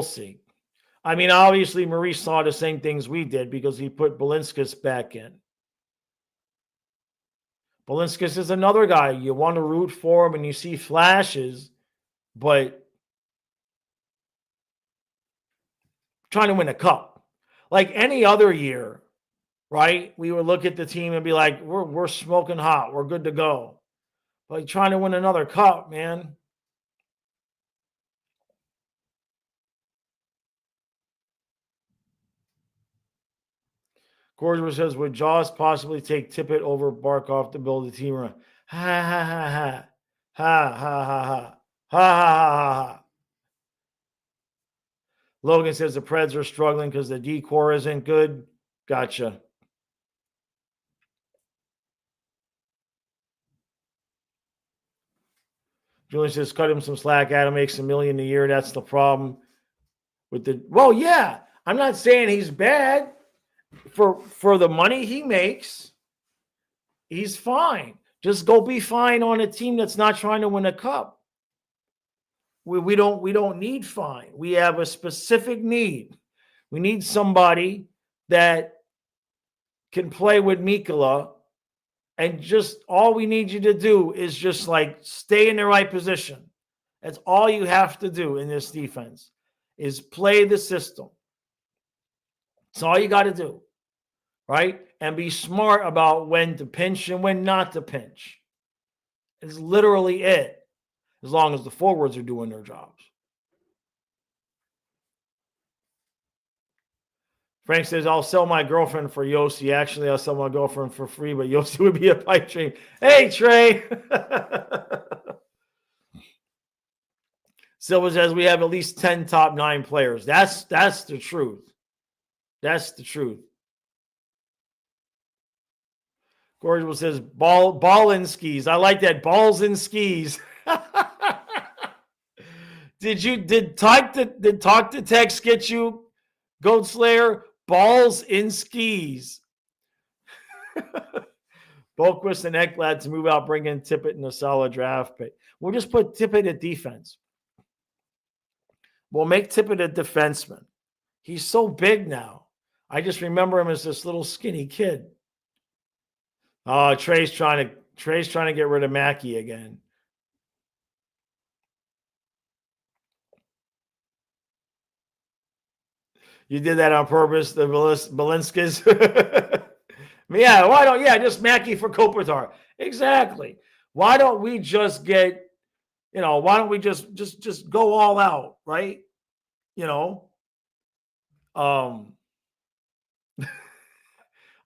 see. I mean, obviously, Maurice saw the same things we did because he put Balinskis back in. Balinskis is another guy. You want to root for him and you see flashes, but trying to win a cup. Like any other year, right? We would look at the team and be like, we're smoking hot. We're good to go. But trying to win another cup, man. Gordon says, would Jaws possibly take Tippett over Barkov to build a team around? Ha, ha, ha, ha. Ha, ha, ha, ha. Ha, ha, ha, ha. Logan says the Preds are struggling because the D-core isn't good. Gotcha. Julian says, cut him some slack. Adam makes $1 million a year. That's the problem with the. Well, yeah. I'm not saying he's bad. For the money he makes, he's fine. Just go be fine on a team that's not trying to win a cup. We don't need fine. We have a specific need. We need somebody that can play with Mikola, and just all we need you to do is just like stay in the right position. That's all you have to do in this defense is play the system. That's all you got to do, right? And be smart about when to pinch and when not to pinch. It's literally it, as long as the forwards are doing their jobs. Frank says, I'll sell my girlfriend for Yossi. Actually, I'll sell my girlfriend for free, but Yossi would be a pipe dream. Hey, Trey. Silva says we have at least 10 top 9 players. That's the truth. That's the truth. Gorgeous says ball in skis. I like that. Balls in skis. Did talk to text get you, Goat Slayer? Balls in skis. Boquist and Ekblad to move out, bring in Tippett in a solid draft pick. We'll just put Tippett at defense. We'll make Tippett a defenseman. He's so big now. I just remember him as this little skinny kid. Trey's trying to get rid of Mackey again. You did that on purpose, the Balinskis. Yeah, why don't just Mackey for Kopitar? Exactly. Why don't we just get, why don't we just go all out, right?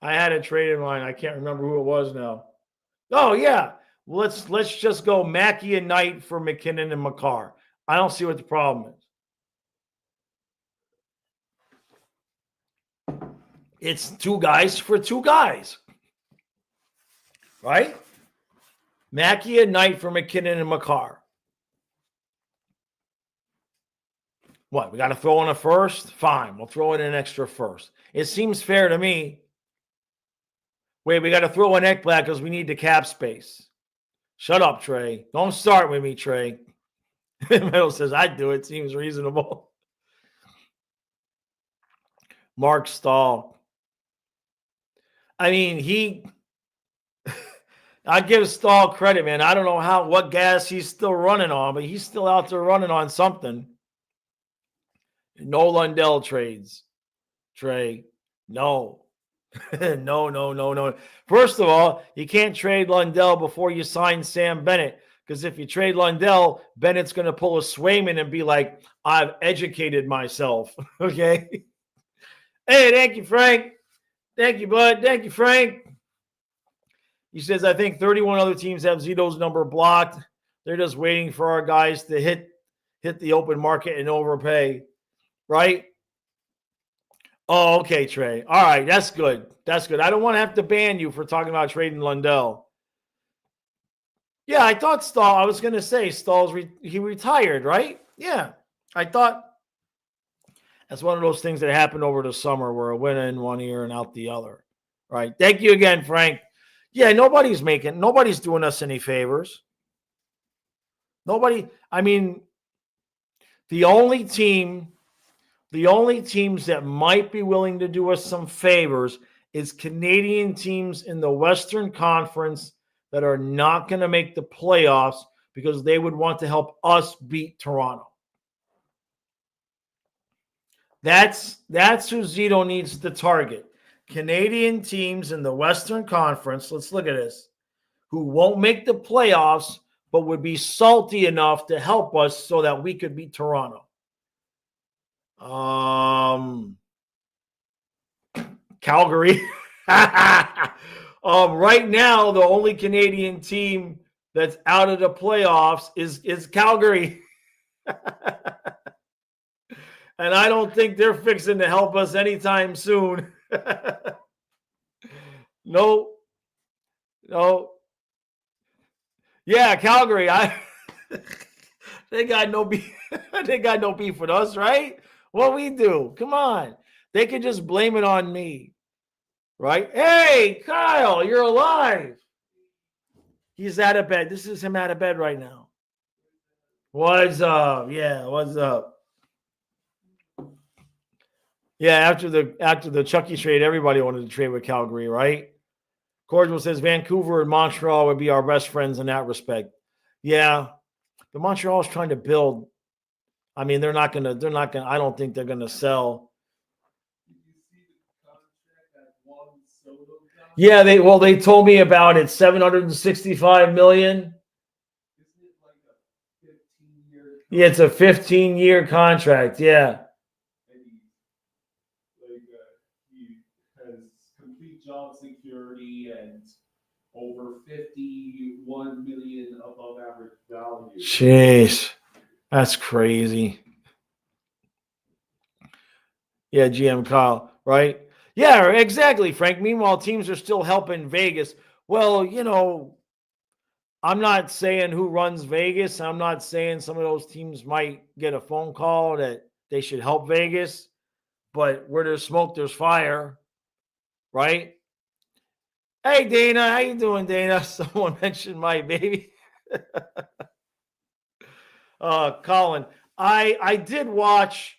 I had a trade in mind. I can't remember who it was now. Oh, yeah. Well, let's just go Mackey and Knight for McKinnon and McCarr. I don't see what the problem is. It's 2 guys for 2 guys. Right? Mackey and Knight for McKinnon and McCarr. What? We got to throw in a first? Fine. We'll throw in an extra first. It seems fair to me. Wait, we got to throw in Ekblad because we need the cap space. Shut up, Trey. Don't start with me, Trey. Meadow says, I'd do it. Seems reasonable. Mark Stahl. I mean, I give Stahl credit, man. I don't know what gas he's still running on, but he's still out there running on something. No Lundell trades. Trey. No. No. First of all, you can't trade Lundell before you sign Sam Bennett, because if you trade Lundell, Bennett's going to pull a Swayman and be like, I've educated myself. Okay? Hey, thank you, Frank. Thank you, bud. Thank you, Frank. He says, I think 31 other teams have Zito's number blocked. They're just waiting for our guys to hit the open market and overpay. Right? Oh, okay, Trey. All right, that's good. That's good. I don't want to have to ban you for talking about trading Lundell. Yeah, I thought Stahl. I was going to say Stahl's he retired, right? Yeah, I thought that's one of those things that happened over the summer where a win in one ear and out the other. Right? Thank you again, Frank. Yeah, nobody's doing us any favors. Nobody. I mean, the only teams that might be willing to do us some favors is Canadian teams in the Western Conference that are not going to make the playoffs because they would want to help us beat Toronto. That's who Zito needs to target. Canadian teams in the Western Conference, let's look at this, who won't make the playoffs but would be salty enough to help us so that we could beat Toronto. Calgary. Right now, the only Canadian team that's out of the playoffs is Calgary. And I don't think they're fixing to help us anytime soon. No. Yeah, Calgary. They got no beef. They got no beef with us, right? What we do? Come on. They could just blame it on me. Right? Hey, Kyle, you're alive. He's out of bed. This is him out of bed right now. What's up? Yeah, what's up? Yeah, after the Chucky trade, everybody wanted to trade with Calgary, right? Cordial says Vancouver and Montreal would be our best friends in that respect. Yeah, but Montreal's trying to build. I mean, they're not gonna. I don't think they're gonna sell. Yeah, they told me about it. 765 million. Yeah, it's a 15-year contract. Yeah. He has complete job security and over 51 million above average value. Jeez, that's crazy. Yeah, GM Kyle, right? Yeah, exactly, Frank. Meanwhile, teams are still helping Vegas. Well, I'm not saying who runs Vegas. I'm not saying some of those teams might get a phone call that they should help Vegas, but where there's smoke, there's fire, right? Hey, Dana, how you doing, Dana? Someone mentioned my baby. Colin, I did watch.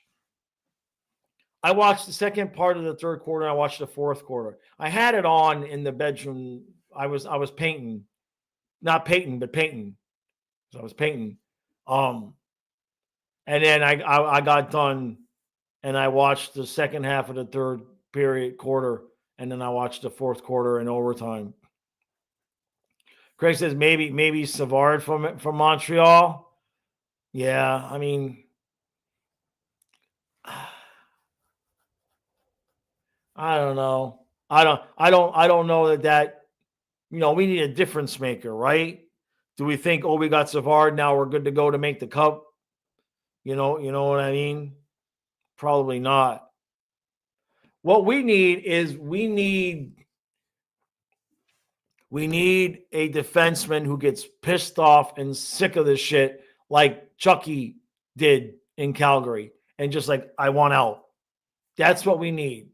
I watched the second part of the third quarter. I watched the fourth quarter. I had it on in the bedroom. I was painting, not painting, but painting. So I was painting. And then I got done, and I watched the second half of the third quarter, and then I watched the fourth quarter in overtime. Craig says maybe Savard from Montreal. Yeah, I mean, I don't know. I don't know that we need a difference maker, right? Do we think, oh, we got Savard, now we're good to go to make the cup? You know what I mean? Probably not. What we need is we need a defenseman who gets pissed off and sick of this shit like Chucky did in Calgary and just like, I want out. That's what we need.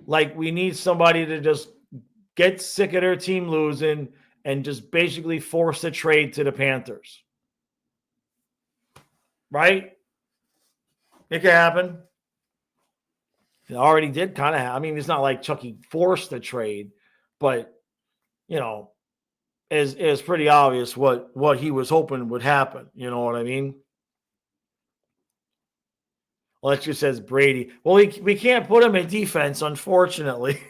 Like, we need somebody to just get sick of their team losing and just basically force a trade to the Panthers. Right? It could happen. It already did kind of. I mean, it's not like Chucky forced the trade, but is pretty obvious what he was hoping would happen. You know what I mean? Alexia says Brady. Well, we can't put him in defense, unfortunately.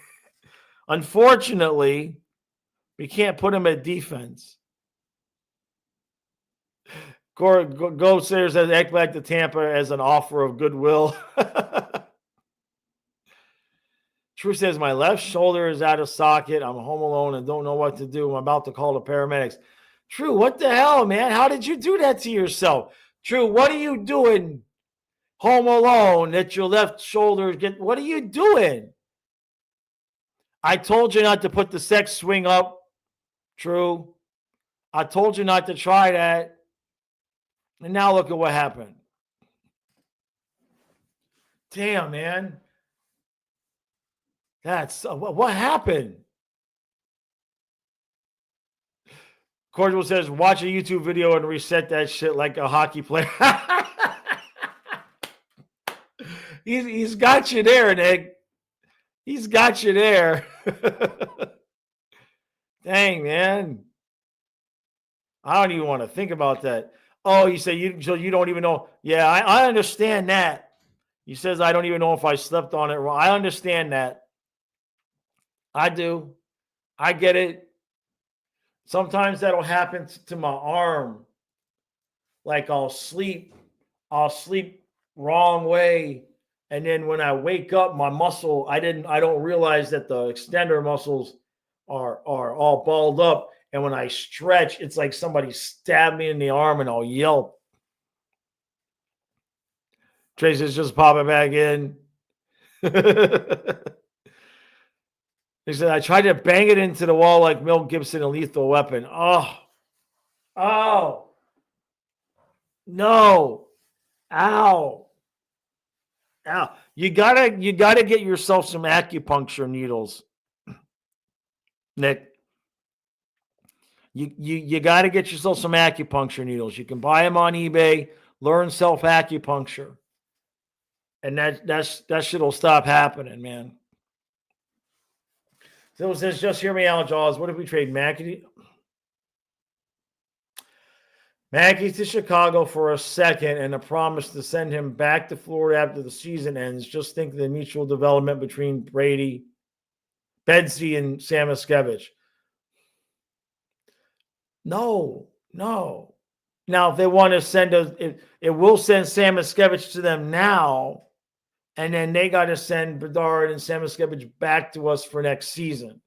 Unfortunately, we can't put him at defense. Go says act back to Tampa as an offer of goodwill. True says my left shoulder is out of socket. I'm home alone and don't know what to do. I'm about to call the paramedics. True, what the hell, man? How did you do that to yourself? True, what are you doing home alone that your left shoulder what are you doing? I told you not to put the sex swing up. True. I told you not to try that. And now look at what happened. Damn, man. That's what happened. Cordial says, watch a YouTube video and reset that shit like a hockey player. He's got you there, Nick. He's got you there. Dang, man. I don't even want to think about that. Oh, you say you don't even know. Yeah, I understand that. He says, I don't even know if I slept on it wrong. I understand that. I do. I get it. Sometimes that'll happen to my arm. Like I'll sleep wrong way. And then when I wake up, my muscle, I don't realize that the extender muscles are all balled up. And when I stretch, it's like somebody stabbed me in the arm and I'll yelp. Tracy's just popping back in. He said, I tried to bang it into the wall like Mel Gibson in Lethal Weapon. Oh, no. Ow. You gotta get yourself some acupuncture needles, Nick. You got to get yourself some acupuncture needles. You can buy them on eBay. Learn self acupuncture. And that shit'll stop happening, man. So it says, just hear me out, Jaws. What if we trade Mackey to Chicago for a second and a promise to send him back to Florida after the season ends? Just think of the mutual development between Brady, Bedsy, and Samaskevich. No. Now, if they want to send us, it will send Samaskevich to them now, and then they got to send Bedard and Samaskevich back to us for next season.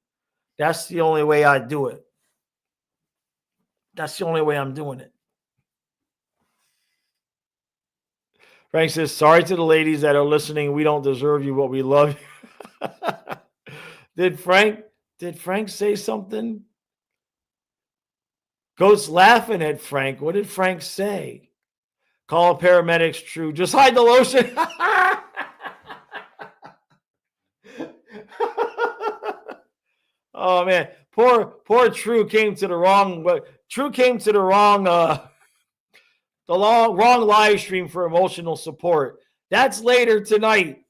That's the only way I do it. That's the only way I'm doing it. Frank says, sorry to the ladies that are listening. We don't deserve you, but we love you. Did Frank say something? Ghost laughing at Frank. What did Frank say? Call paramedics, True. Just hide the lotion. Oh man, poor True came to the wrong wrong live stream for emotional support. That's later tonight.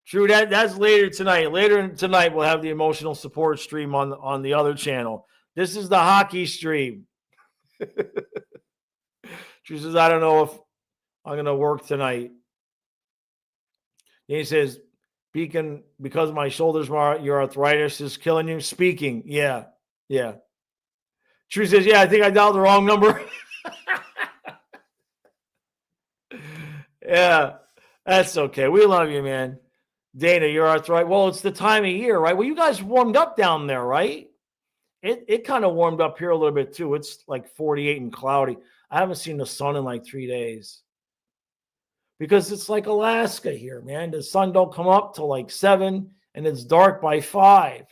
True, that's later tonight. Later tonight we'll have the emotional support stream on the other channel. This is the hockey stream. True says, I don't know if I'm going to work tonight. He says, Beacon, because my shoulders, your arthritis is killing you. Speaking. Yeah. True says, yeah, I think I dialed the wrong number. Yeah, that's okay. We love you, man. Dana, your arthritis. Well, it's the time of year, right? Well, you guys warmed up down there, right? It kind of warmed up here a little bit too. It's like 48 and cloudy. I haven't seen the sun in like 3 days. Because it's like Alaska here, man. The sun don't come up till like 7 and it's dark by 5.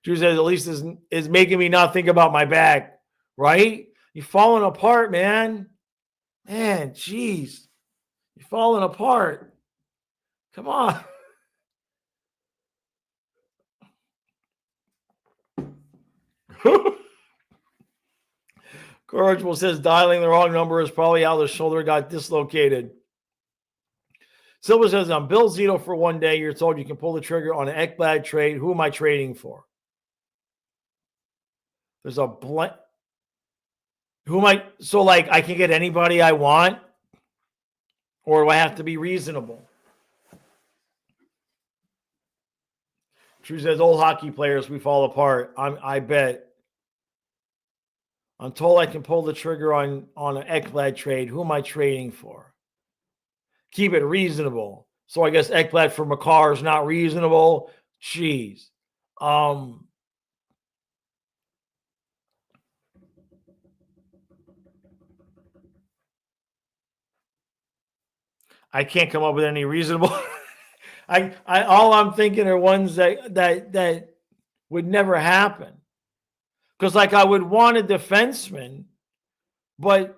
Drew says, at least is making me not think about my back, right? You're falling apart, man. Man, jeez. You're falling apart. Come on. Courageable says dialing the wrong number is probably how the shoulder got dislocated. Silva says, I'm Bill Zito for one day. You're told you can pull the trigger on an Ekblad trade. Who am I trading for? There's a blank. Who am I? So, like, I can get anybody I want? Or do I have to be reasonable? True says, old hockey players, we fall apart. I bet. I'm told I can pull the trigger on an Ekblad trade. Who am I trading for? Keep it reasonable. So I guess Ekblad for Makar is not reasonable. Jeez. I can't come up with any reasonable. I all I'm thinking are ones that would never happen. Because like I would want a defenseman, but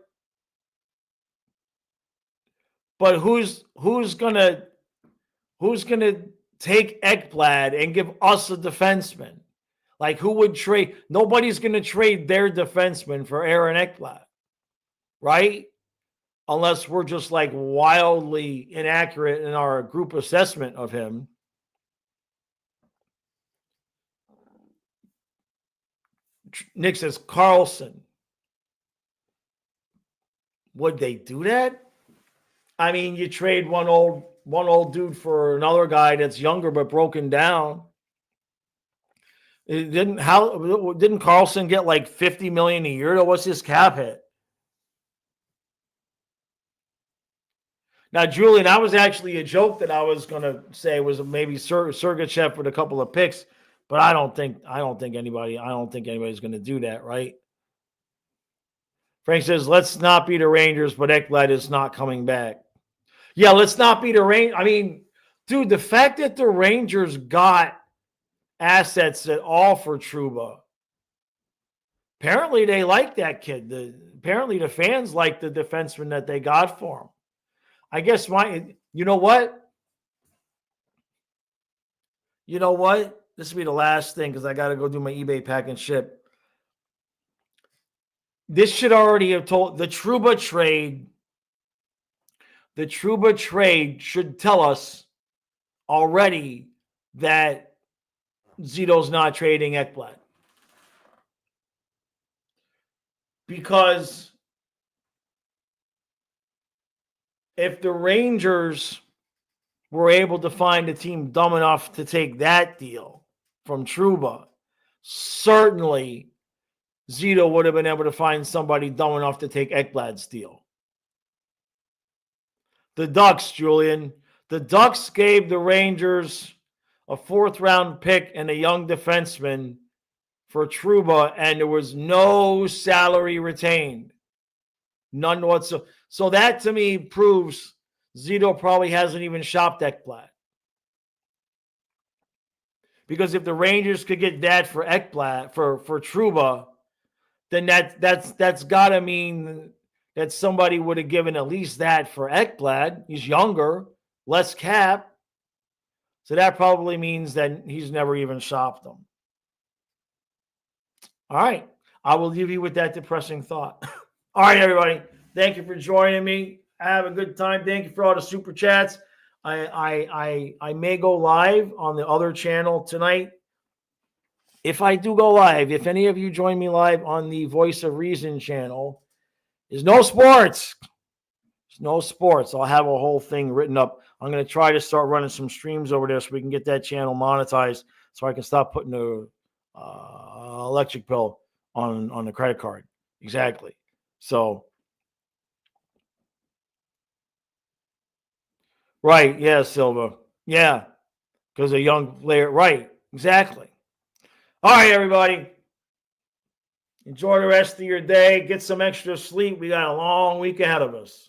who's gonna take Ekblad and give us a defenseman? Like who would trade? Nobody's gonna trade their defenseman for Aaron Ekblad, right? Unless we're just like wildly inaccurate in our group assessment of him. Nick says Carlson. Would they do that? I mean, you trade one old dude for another guy that's younger but broken down. Didn't Carlson get like $50 million a year? What's his cap hit? Now, Julian, that was actually a joke that I was going to say was maybe Sergachev with a couple of picks, but I don't think anybody's going to do that, right? Frank says, let's not be the Rangers, but Ekblad is not coming back. Yeah, let's not be the Rangers. I mean, dude, the fact that the Rangers got assets at all for Trouba, apparently they like that kid. Apparently the fans like the defenseman that they got for him. I guess you know what? This will be the last thing because I got to go do my eBay pack and ship. This should already have told the Trouba trade the Trouba trade should tell us already that Zito's not trading Ekblad. Because if the Rangers were able to find a team dumb enough to take that deal from Trouba, certainly Zito would have been able to find somebody dumb enough to take Ekblad's deal. The Ducks, Julian. The Ducks gave the Rangers a 4th-round pick and a young defenseman for Trouba, and there was no salary retained. None whatsoever. So that, to me, proves Zito probably hasn't even shopped Ekblad. Because if the Rangers could get that for Ekblad, for Trouba, then that's got to mean that somebody would have given at least that for Ekblad. He's younger, less cap. So that probably means that he's never even shopped them. All right. I will leave you with that depressing thought. All right, everybody. Thank you for joining me. Have a good time. Thank you for all the super chats. I may go live on the other channel tonight. If I do go live, if any of you join me live on the Voice of Reason channel, there's no sports. There's no sports. I'll have a whole thing written up. I'm going to try to start running some streams over there so we can get that channel monetized so I can stop putting the electric bill on the credit card. Exactly. So, right. Yeah, Silva. Yeah. Because a young player. Right. Exactly. All right, everybody. Enjoy the rest of your day. Get some extra sleep. We got a long week ahead of us.